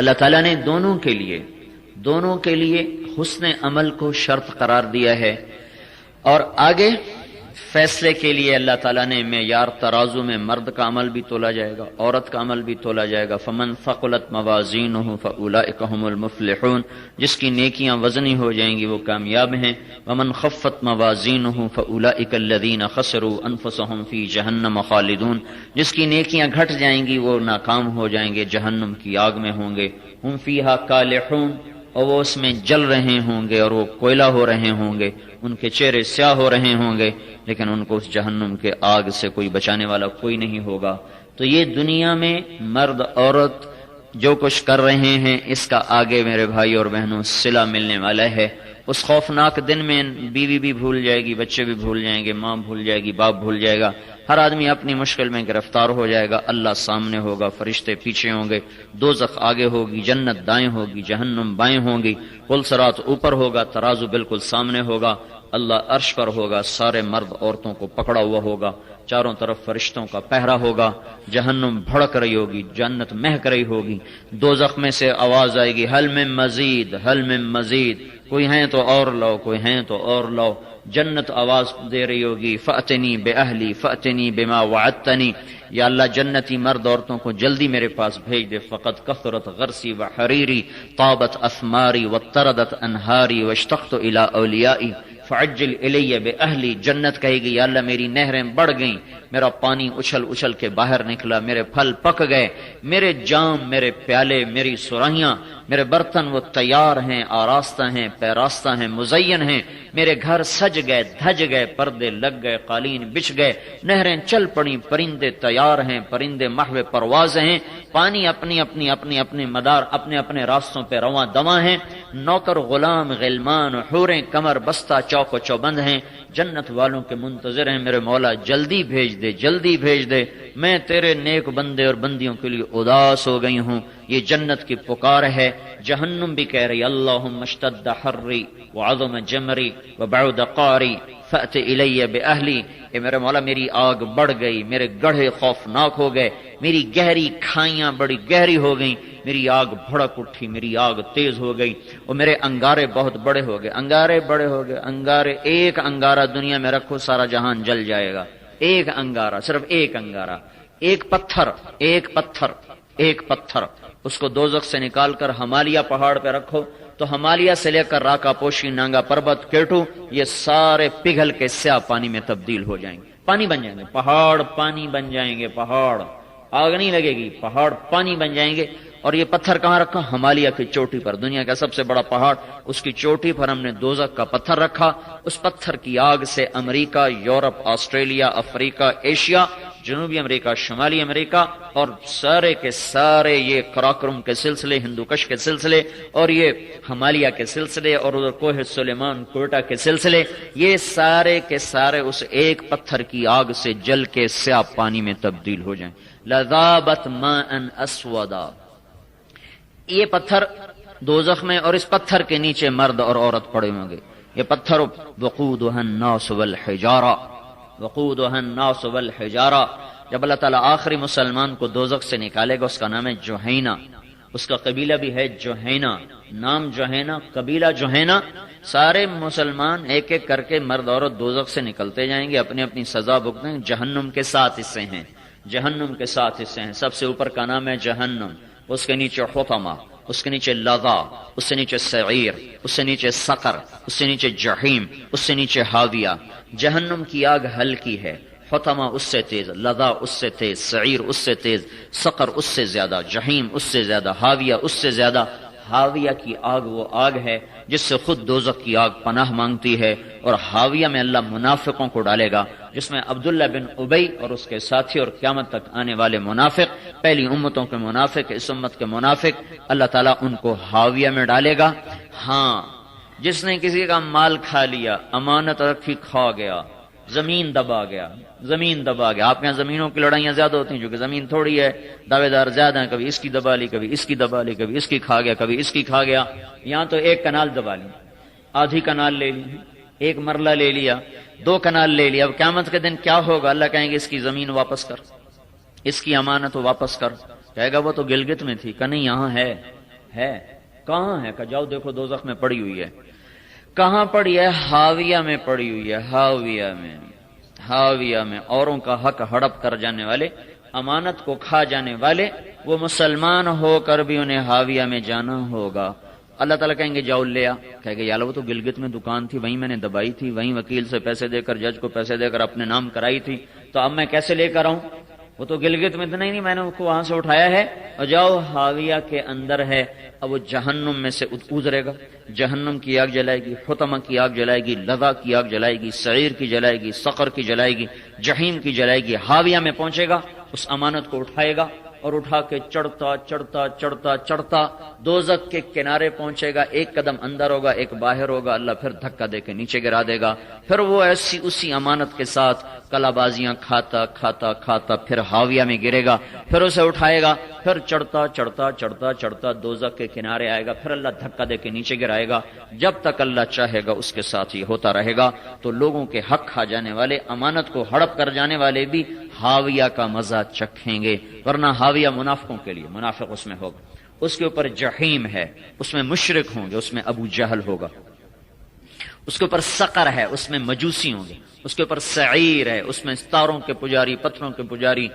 اللہ تعالیٰ نے دونوں کے لیے حسن عمل کو شرط قرار دیا ہے، اور آگے فیصلے کے لیے اللہ تعالیٰ نے معیار ترازو میں مرد کا عمل بھی تولا جائے گا، عورت کا عمل بھی تولا جائے گا۔ فمن ثقلت موازینہ فاولئک هم المفلحون، جس کی نیکیاں وزنی ہو جائیں گی وہ کامیاب ہیں۔ ومن خفت موازینہ فاولئک الذین خسروا انفسهم فی جہنم خالدون، جس کی نیکیاں گھٹ جائیں گی وہ ناکام ہو جائیں گے، جہنم کی آگ میں ہوں گے۔ ہم فیہا کالحون، اور وہ اس میں جل رہے ہوں گے اور وہ کوئلہ ہو رہے ہوں گے، ان کے چہرے سیاہ ہو رہے ہوں گے، لیکن ان کو اس جہنم کے آگ سے کوئی بچانے والا کوئی نہیں ہوگا۔ تو یہ دنیا میں مرد عورت جو کچھ کر رہے ہیں اس کا آگے میرے بھائی اور بہنوں صلہ ملنے والا ہے۔ اس خوفناک دن میں بیوی بھی بھول جائے گی، بچے بھی بھول جائیں گے، ماں بھول جائے گی، باپ بھول جائے گا، ہر آدمی اپنی مشکل میں گرفتار ہو جائے گا۔ اللہ سامنے ہوگا، فرشتے پیچھے ہوں گے، دوزخ آگے ہوگی، جنت دائیں ہوگی، جہنم بائیں ہوں گی، پل صراط اوپر ہوگا، ترازو بالکل سامنے ہوگا، اللہ عرش پر ہوگا، سارے مرد عورتوں کو پکڑا ہوا ہوگا، چاروں طرف فرشتوں کا پہرا ہوگا، جہنم بھڑک رہی ہوگی، جنت مہک رہی ہوگی، دوزخ میں سے آواز آئے گی، حل من مزید، حل من مزید، کوئی ہیں تو اور لاؤ، کوئی ہیں تو اور لاؤ۔ جنت آواز دے رہی ہوگی، فأتنی بأہلی فأتنی بما وعدتنی، یا اللہ جنتی مرد عورتوں کو جلدی میرے پاس بھیج دے۔ فقد کثرت غرسی وحریری طابت اثماری وطردت انہاری واشتقت الی اولیائی فعجل الی بأہلی، جنت کہے گی یا اللہ میری نہریں بڑھ گئیں، میرا پانی اچھل اچھل کے باہر نکلا، میرے پھل پک گئے، میرے جام، میرے پیالے، میری سراہیاں، میرے برتن وہ تیار ہیں، آراستہ ہیں، پیراستہ ہیں، مزین ہیں، میرے گھر سج گئے، دھج گئے، پردے لگ گئے، قالین بچھ گئے، نہریں چل پڑیں، پرندے تیار ہیں، پرندے محو پرواز ہیں، پانی اپنی مدار اپنے اپنے راستوں پہ رواں دواں ہیں، نوکر غلام غلمان حوریں کمر بستہ چوک و چوبند ہیں، جنت والوں کے منتظر ہیں، میرے مولا جلدی بھیج دے، جلدی بھیج دے، میں تیرے نیک بندے اور بندیوں کے لیے اداس ہو گئی ہوں۔ یہ جنت کی پکار ہے۔ جہنم بھی کہہ رہی اللہم اشتد حری وعظم جمری وبعد قاری فأت الی بأہلی، اے میرے مولا میری آگ بڑھ گئی، میرے گڑھے خوفناک ہو گئے، میری گہری کھائیاں بڑی گہری ہو گئیں، میری آگ بھڑک اٹھی، میری آگ تیز ہو گئی، اور میرے انگارے بہت بڑے ہو گئے، انگارے بڑے ہو گئے، انگارے ایک انگارہ دنیا میں رکھو سارا جہان جل جائے گا، ایک انگارہ، صرف ایک انگارہ، ایک پتھر اس کو دوزخ سے نکال کر ہمالیہ پہاڑ پہ رکھو تو ہمالیہ سے لے کر راکا پوشی، نانگا پربت، کیٹو، یہ سارے پگھل کے سیاہ پانی میں تبدیل ہو جائیں گے، پانی بن جائیں گے، پہاڑ پانی بن جائیں گے، پہاڑ آگ نہیں لگے گی، پہاڑ پانی بن جائیں گے۔ اور یہ پتھر کہاں رکھا؟ ہمالیہ کی چوٹی پر، دنیا کا سب سے بڑا پہاڑ، اس کی چوٹی پر ہم نے دوزخ کا پتھر رکھا، اس پتھر کی آگ سے امریکہ، یورپ، آسٹریلیا، افریقہ، ایشیا، جنوبی امریکہ، شمالی امریکہ اور سارے کے سارے یہ قراقرم کے سلسلے، ہندوکش کے سلسلے اور یہ ہمالیہ کے سلسلے اور ادھر کوہ سلیمان، کوئٹہ کے سلسلے، یہ سارے کے سارے اس ایک پتھر کی آگ سے جل کے سیاہ پانی میں تبدیل ہو جائیں۔ لذابت ماء اسودا، یہ پتھر دوزخ میں، اور اس پتھر کے نیچے مرد اور عورت پڑے ہوں گے۔ یہ پتھر وقودها الناس والحجارہ، وقودها الناس والحجارہ، جب اللہ تعالیٰ آخری مسلمان کو دوزخ سے نکالے گا اس کا نام ہے جوہینہ، اس کا قبیلہ بھی ہے جوہینہ، نام جوہینہ، قبیلہ جوہینہ۔ سارے مسلمان ایک ایک کر کے مرد عورت دوزخ سے نکلتے جائیں گے، اپنی اپنی سزا بھگتیں۔ جہنم کے 7 حصے ہیں، جہنم کے 7 حصے ہیں، سب سے اوپر کا نام ہے جہنم، اس کے نیچے حطمہ، اس کے نیچے لظا، اس سے نیچے سعیر، اس سے نیچے سقر، اس سے نیچے جحیم، اس سے نیچے حاویہ۔ جہنم کی آگ ہلکی ہے، حطمہ اس سے تیز، لظا اس سے تیز، سعیر اس سے تیز، سقر اس سے زیادہ، جحیم اس سے زیادہ، حاویہ اس سے زیادہ۔ حاویہ کی آگ وہ آگ ہے جس سے خود دوزخ کی آگ پناہ مانگتی ہے، اور حاویہ میں اللہ منافقوں کو ڈالے گا، جس میں عبداللہ بن ابی اور اس کے ساتھی اور قیامت تک آنے والے منافق، پہلی امتوں کے منافق، اس امت کے منافق، اللہ تعالیٰ ان کو حاویہ میں ڈالے گا۔ ہاں، جس نے کسی کا مال کھا لیا، امانت رکھی کھا گیا، زمین دبا گیا، زمین دبا گیا۔ آپ کے یہاں زمینوں کی لڑائیاں زیادہ ہوتی ہیں کیونکہ زمین تھوڑی ہے، دعوے دار زیادہ ہیں، کبھی اس کی دبا لی، کبھی اس کی دبا لی، کبھی اس کی کھا گیا، کبھی اس کی کھا گیا۔ یہاں تو ایک کنال دبا لی، آدھی کنال لے لی، ایک مرلہ لے لیا، 2 کنال لے لیا۔ اب قیامت کے دن کیا ہوگا؟ اللہ کہیں گے اس کی زمین واپس کر، اس کی امانت واپس کر۔ کہے گا وہ تو گلگت میں تھی، کہ نہیں یہاں ہے، ہے کہاں ہے؟ کہ جاؤ دیکھو دوزخ میں پڑی ہوئی ہے. کہاں پڑی ہے؟ ہاویہ میں پڑی ہوئی ہے. ہاویہ میں اوروں کا حق ہڑپ کر جانے والے، امانت کو کھا جانے والے، وہ مسلمان ہو کر بھی انہیں ہاویہ میں جانا ہوگا. اللہ تعالیٰ کہیں گے جاؤ لے آ. کہے گے یا اللہ وہ تو گلگت میں دکان تھی، وہیں میں نے دبائی تھی، وہیں وکیل سے پیسے دے کر، جج کو پیسے دے کر اپنے نام کرائی تھی، تو اب میں کیسے لے کر آؤں؟ وہ تو گلگت میں تو نہیں، میں نے اس کو وہاں سے اٹھایا ہے. اور جاؤ ہاویہ کے اندر ہے. اب وہ جہنم میں سے اترے گا. جہنم کی آگ جلائے گی، حطمہ کی آگ جلائے گی، لظا کی آگ جلائے گی، سعیر کی جلائے گی، سقر کی جلائے گی، جہیم کی جلائے گی. ہاویہ میں پہنچے گا، اس امانت کو اٹھائے گا اور اٹھا کے چڑھتا چڑھتا چڑھتا چڑھتا دوزخ کے کنارے پہنچے گا. ایک قدم اندر ہوگا، ایک باہر ہوگا. اللہ پھر دھکا دے کے نیچے گرا دے گا. پھر وہ ایسی اسی امانت کے ساتھ کلا بازیاں کھاتا کھاتا کھاتا پھر ہاویہ میں گرے گا. پھر اسے اٹھائے گا، پھر چڑھتا چڑھتا چڑھتا چڑھتا دوزخ کے کنارے آئے گا. پھر اللہ دھکا دے کے نیچے گرائے گا. جب تک اللہ چاہے گا اس کے ساتھ یہ ہوتا رہے گا. تو لوگوں کے حق کھا جانے والے، امانت کو ہڑپ کر جانے والے بھی ہاویہ کا مزہ چکھیں گے. ورنہ ہاویہ منافقوں کے لیے، منافق اس میں ہوگا. اس کے اوپر جہیم ہے، اس میں مشرک ہوں گے، اس میں ابو جہل ہوگا. اس کے اوپر سقر ہے، اس میں مجوسی ہوں گے. اس کے اوپر سعیر ہے، اس میں ستاروں کے پجاری، پتھروں کے پجاری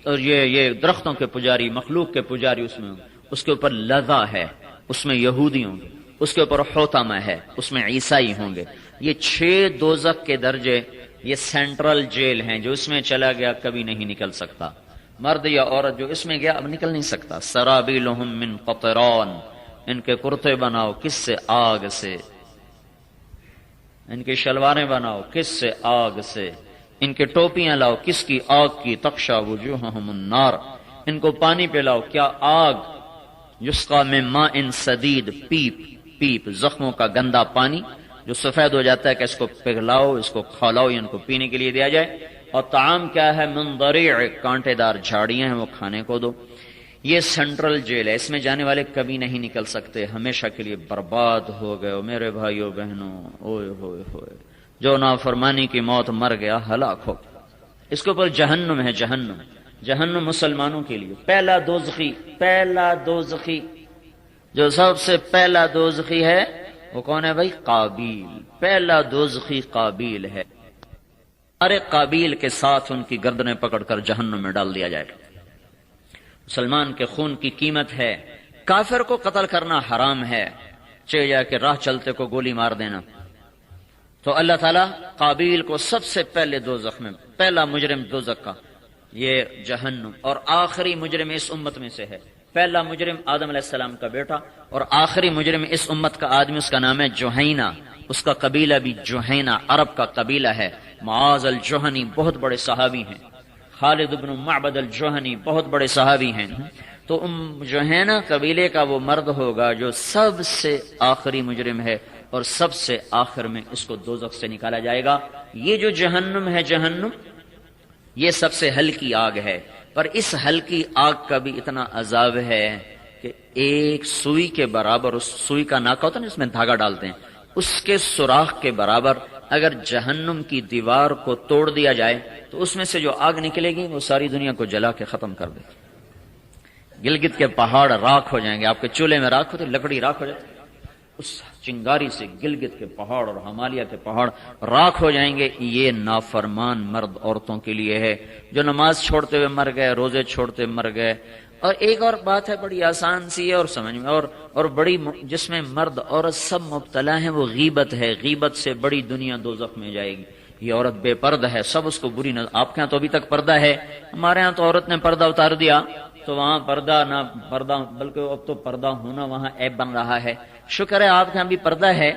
اور یہ درختوں کے پجاری، مخلوق کے پجاری اس میں ہوں گے. اس کے اوپر لظا ہے، اس میں یہودی ہوں گے. اس کے اوپر حطمہ ہے، اس میں عیسائی ہوں گے. یہ 6 دوزخ کے درجے، یہ سینٹرل جیل ہیں. جو اس میں چلا گیا کبھی نہیں نکل سکتا. مرد یا عورت جو اس میں گیا اب نکل نہیں سکتا. سرابیلہم من قطران، ان کے کرتے بناؤ کس سے؟ آگ سے. ان کی شلواریں بناؤ کس سے؟ آگ سے. ان کے ٹوپیاں لاؤ کس کی؟ آگ کی. تخشا وجوہہم النار، ان کو پانی پلاؤ کیا؟ آگ. یسقا من ماء سدید، پیپ زخموں کا گندا پانی جو سفید ہو جاتا ہے کہ اس کو پگھلاؤ، اس کو کھولاؤ، یا ان کو پینے کے لیے دیا جائے. اور طعام کیا ہے؟ من ضریع، کانٹے دار جھاڑیاں ہیں، وہ کھانے کو دو. یہ سینٹرل جیل ہے، اس میں جانے والے کبھی نہیں نکل سکتے، ہمیشہ کے لیے برباد ہو گئے. میرے بھائیو بہنوں، اوئے ہوئے ہوئے، جو نافرمانی کی موت مر گیا ہلاک ہو. اس کے اوپر جہنم ہے. جہنم مسلمانوں کے لیے پہلا دوزخی جو سب سے پہلا دوزخی ہے وہ کون ہے بھائی؟ قابیل. پہلا دوزخی قابیل ہے. ارے قابیل کے ساتھ ان کی گردنیں پکڑ کر جہنم میں ڈال دیا جائے گا. مسلمان کے خون کی قیمت ہے. کافر کو قتل کرنا حرام ہے، چاہے جا کے راہ چلتے کو گولی مار دینا. تو اللہ تعالیٰ قابیل کو سب سے پہلے دوزخ میں، پہلا مجرم دوزخ کا یہ جہنم، اور آخری مجرم اس امت میں سے ہے. پہلا مجرم آدم علیہ السلام کا بیٹا، اور آخری مجرم اس امت کا آدمی، اس کا نام ہے جوہینہ. اس کا قبیلہ بھی جوہینہ، عرب کا قبیلہ ہے. معاذ الجوہنی بہت بڑے صحابی ہیں. خالد بن معبد الجوہنی بہت بڑے صحابی ہیں. تو جوہینہ قبیلے کا وہ مرد ہوگا جو سب سے آخری مجرم ہے، اور سب سے آخر میں اس کو دوزخ سے نکالا جائے گا. یہ جو جہنم ہے، جہنم یہ سب سے ہلکی آگ ہے. پر اس ہلکی آگ کا بھی اتنا عذاب ہے کہ ایک سوئی کے برابر، اس سوئی کا ناکا ہوتا ہے نا، اس میں دھاگا ڈالتے ہیں، اس کے سوراخ کے برابر اگر جہنم کی دیوار کو توڑ دیا جائے تو اس میں سے جو آگ نکلے گی وہ ساری دنیا کو جلا کے ختم کر دے گی. گلگت کے پہاڑ راکھ ہو جائیں گے. آپ کے چولہے میں راکھ ہوتے، لکڑی راکھ ہو جاتی، اس چنگاری سے گلگت کے پہاڑ اور ہمالیہ کے پہاڑ راکھ ہو جائیں گے. یہ نافرمان مرد عورتوں کے لیے ہے جو نماز چھوڑتے ہوئے مر گئے، روزے چھوڑتے مر گئے. اور ایک اور بات ہے بڑی آسان سی ہے اور سمجھ میں اور بڑی، جس میں مرد عورت سب مبتلا ہیں، وہ غیبت ہے. غیبت سے بڑی دنیا دوزخ میں جائے گی. یہ عورت بے پردہ ہے، سب اس کو بری نظر. آپ کے ہاں تو ابھی تک پردہ ہے، ہمارے ہاں تو عورت نے پردہ اتار دیا تو وہاں پردہ نہ پردہ، بلکہ اب تو پردہ ہونا وہاں عیب بن رہا ہے. شکر ہے آپ کے ہاں بھی پردہ ہے.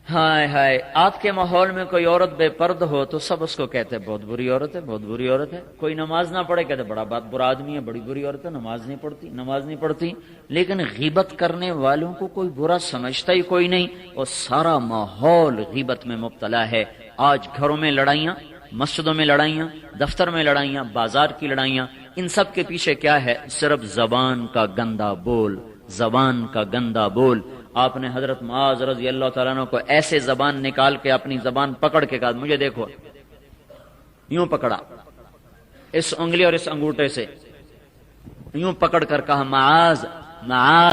ہائے ہائے، آپ کے ماحول میں کوئی عورت بے پرد ہو تو سب اس کو کہتے ہیں بہت بری عورت ہے، بہت بری عورت ہے. کوئی نماز نہ پڑھے کہتے بڑا برا آدمی ہے، بڑی بری عورت ہے، نماز نہیں پڑھتی. لیکن غیبت کرنے والوں کو کوئی برا سمجھتا ہی کوئی نہیں، اور سارا ماحول غیبت میں مبتلا ہے. آج گھروں میں لڑائیاں، مسجدوں میں لڑائیاں، دفتر میں لڑائیاں، بازار کی لڑائیاں، ان سب کے پیچھے کیا ہے؟ صرف زبان کا گندا بول، زبان کا گندا بول. آپ نے حضرت معاذ رضی اللہ تعالیٰ عنہ کو ایسے زبان نکال کے اپنی زبان پکڑ کے کہا مجھے دیکھو، یوں پکڑا اس انگلی اور اس انگوٹھے سے، یوں پکڑ کر کہا معاذ معاذ